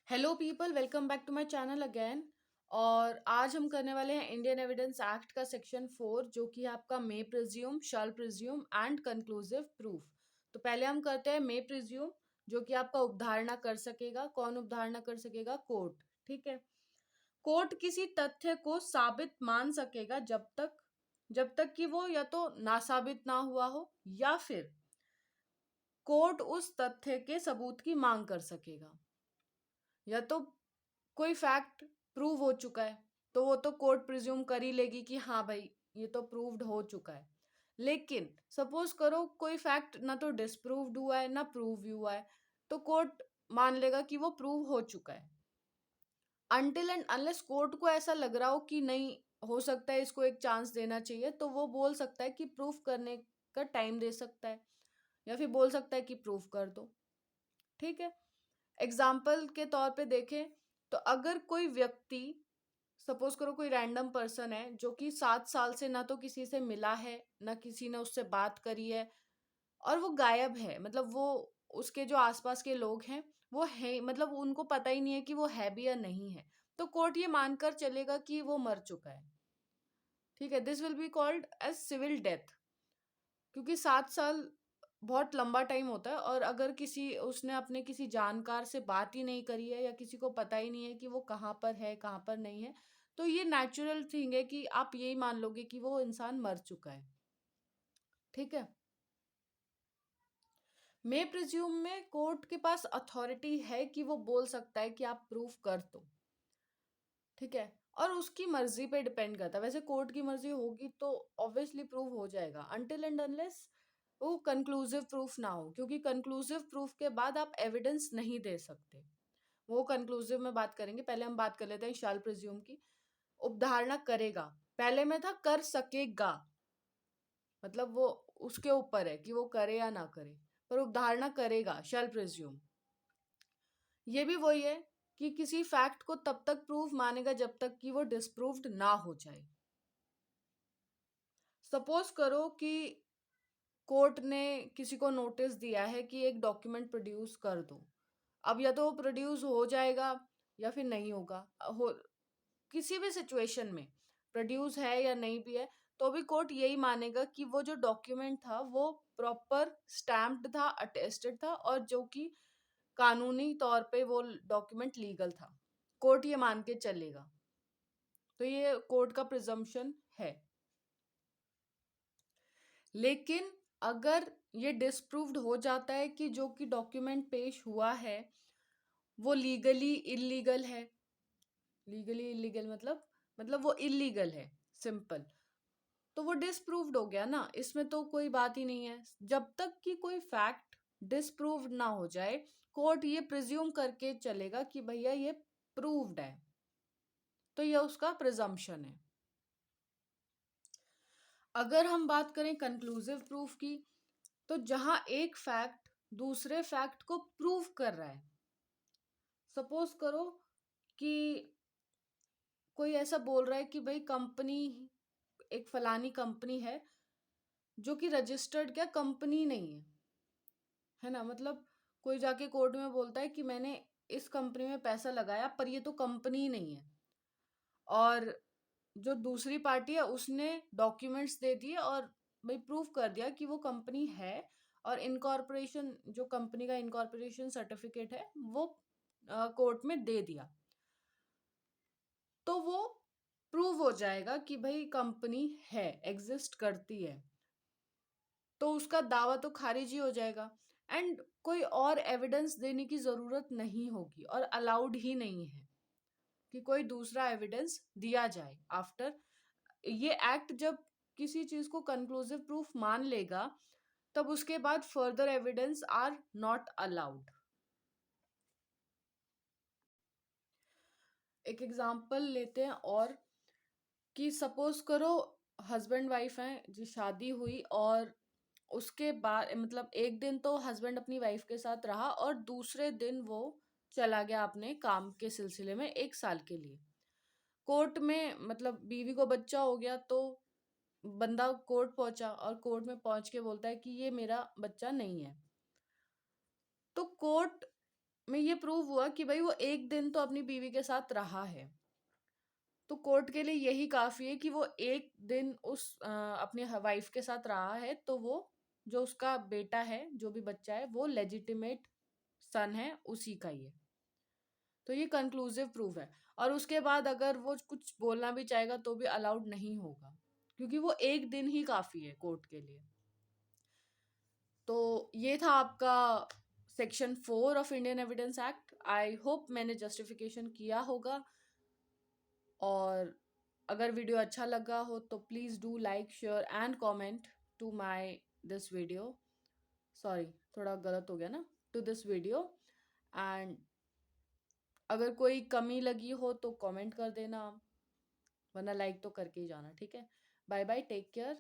Hello people, welcome back to my channel again. और आज हम करने वाले हैं इंडियन एविडेंस एक्ट का सेक्शन 4, जो कि है आपका may presume, shall presume and conclusive proof. तो पहले हम करते हैं मे प्रिज्यूम, जो कि आपका उपधारणा कर सकेगा। कौन उपधारणा कर सकेगा? कोर्ट। ठीक है। कोर्ट किसी तथ्य को साबित मान सकेगा जब तक कि वो या तो नासाबित ना हुआ हो, या फिर कोर्ट उस तथ्य के सबूत की मांग कर सकेगा। या तो कोई फैक्ट प्रूव हो चुका है तो वो तो कोर्ट प्रिज्यूम कर ही लेगी कि हाँ भाई, ये तो प्रूव्ड हो चुका है। लेकिन सपोज करो कोई फैक्ट ना तो डिस्प्रूव्ड हुआ है ना प्रूव हुआ है, तो कोर्ट मान लेगा कि वो प्रूव हो चुका है। अनटिल एंड अनलेस कोर्ट को ऐसा लग रहा हो कि नहीं, हो सकता है इसको एक चांस देना चाहिए, तो वो बोल सकता है कि प्रूफ करने का टाइम दे सकता है, या फिर बोल सकता है कि प्रूफ कर दो। ठीक है। एग्जाम्पल के तौर पे देखें तो अगर कोई व्यक्ति, सपोज करो कोई रैंडम पर्सन है जो कि 7 साल से ना तो किसी से मिला है ना किसी ने उससे बात करी है, और वो गायब है, मतलब वो, उसके जो आसपास के लोग हैं वो है, मतलब उनको पता ही नहीं है कि वो है भी या नहीं है, तो कोर्ट ये मानकर चलेगा कि वो मर चुका है। ठीक है। This will be called as civil death, क्योंकि 7 साल बहुत लंबा टाइम होता है, और अगर किसी उसने अपने किसी जानकार से बात ही नहीं करी है या किसी को पता ही नहीं है कि वो कहाँ पर है कहाँ पर नहीं है, तो ये नेचुरल थिंग है कि आप यही मान लोगे कि वो इंसान मर चुका है। ठीक है। मे प्रिज्यूम में कोर्ट के पास अथॉरिटी है कि वो बोल सकता है कि आप प्रूफ कर दो। ठीक है। और उसकी मर्जी पे डिपेंड करता है। वैसे कोर्ट की मर्जी होगी तो ऑब्वियसली प्रूव हो जाएगा, अनटिल एंड अनलेस वो कंक्लूसिव प्रूफ ना हो, क्योंकि कंक्लूसिव प्रूफ के बाद आप एविडेंस नहीं दे सकते। वो कंक्लूसिव में बात करेंगे, पहले हम बात कर लेते हैं शैल प्रिज्यूम की। उपधारणा करेगा, पहले में था कर सकेगा, मतलब वो उसके ऊपर है कि वो करे या ना करे, पर उपधारणा करेगा, शैल प्रिज्यूम। ये भी वही है कि किसी फैक्ट को तब तक प्रूफ मानेगा जब तक कि वो डिस्प्रूव्ड ना हो जाए। सपोज करो कि कोर्ट ने किसी को नोटिस दिया है कि एक डॉक्यूमेंट प्रोड्यूस कर दो। अब या तो वो प्रोड्यूस हो जाएगा या फिर नहीं होगा। हो किसी भी सिचुएशन में प्रोड्यूस है या नहीं भी है, तो भी कोर्ट यही मानेगा कि वो जो डॉक्यूमेंट था वो प्रॉपर स्टैम्प्ड था, अटेस्टेड था, और जो कि कानूनी तौर पे वो डॉक्यूमेंट लीगल था। कोर्ट ये मान के चलेगा। तो ये कोर्ट का प्रिजम्पशन है। लेकिन अगर ये डिस्प्रूव्ड हो जाता है कि जो कि डॉक्यूमेंट पेश हुआ है वो लीगली इलीगल है, लीगली इलीगल मतलब वो इलीगल है, सिंपल, तो वो डिस्प्रूव्ड हो गया ना, इसमें तो कोई बात ही नहीं है। जब तक कि कोई फैक्ट डिस्प्रूव्ड ना हो जाए, कोर्ट ये प्रिज्यूम करके चलेगा कि भैया ये प्रूव्ड है, तो ये उसका प्रिजम्पशन है। अगर हम बात करें कंक्लूसिव प्रूफ की, तो जहां एक फैक्ट दूसरे फैक्ट को प्रूव कर रहा है। सपोज करो कि कोई ऐसा बोल रहा है कि भाई कंपनी, एक फलानी कंपनी है जो कि रजिस्टर्ड क्या कंपनी नहीं है ना, मतलब कोई जाके कोर्ट में बोलता है कि मैंने इस कंपनी में पैसा लगाया पर ये तो कंपनी नहीं है, और जो दूसरी पार्टी है उसने डॉक्यूमेंट्स दे दिए और भाई प्रूव कर दिया कि वो कंपनी है, और इनकॉर्पोरेशन, जो कंपनी का इनकॉर्पोरेशन सर्टिफिकेट है वो कोर्ट में दे दिया, तो वो प्रूव हो जाएगा कि भाई कंपनी है, एग्जिस्ट करती है, तो उसका दावा तो खारिज ही हो जाएगा। एंड कोई और एविडेंस देने की जरूरत नहीं होगी, और अलाउड ही नहीं है कि कोई दूसरा एविडेंस दिया जाए आफ्टर ये एक्ट। जब किसी चीज को कंक्लूसिव प्रूफ मान लेगा, तब उसके बाद further evidence are not allowed. एक एग्जांपल लेते हैं, और कि सपोज करो हस्बैंड वाइफ हैं जी, शादी हुई, और उसके बाद मतलब एक दिन तो हस्बैंड अपनी वाइफ के साथ रहा और दूसरे दिन वो चला गया अपने काम के सिलसिले में 1 साल के लिए। कोर्ट में मतलब बीवी को बच्चा हो गया, तो बंदा कोर्ट पहुंचा और कोर्ट में पहुंच के बोलता है कि ये मेरा बच्चा नहीं है। तो कोर्ट में ये प्रूव हुआ कि भाई वो एक दिन तो अपनी बीवी के साथ रहा है, तो कोर्ट के लिए यही काफी है कि वो एक दिन उस अपनी वाइफ के साथ रहा है, तो वो जो उसका बेटा है, जो भी बच्चा है, वो लेजिटिमेट सन है उसी का ही है। तो ये कंक्लूसिव प्रूफ है। और उसके बाद अगर वो कुछ बोलना भी चाहेगा तो भी अलाउड नहीं होगा, क्योंकि वो एक दिन ही काफी है कोर्ट के लिए। तो ये था आपका section 4 of Indian evidence act. I hope मैंने जस्टिफिकेशन किया होगा, और अगर वीडियो अच्छा लगा हो तो please do like, share and comment to my this video. Sorry, थोड़ा गलत हो गया ना, टू दिस वीडियो। एंड अगर कोई कमी लगी हो तो कमेंट कर देना, वरना लाइक तो करके ही जाना, ठीक है। Bye bye, take care.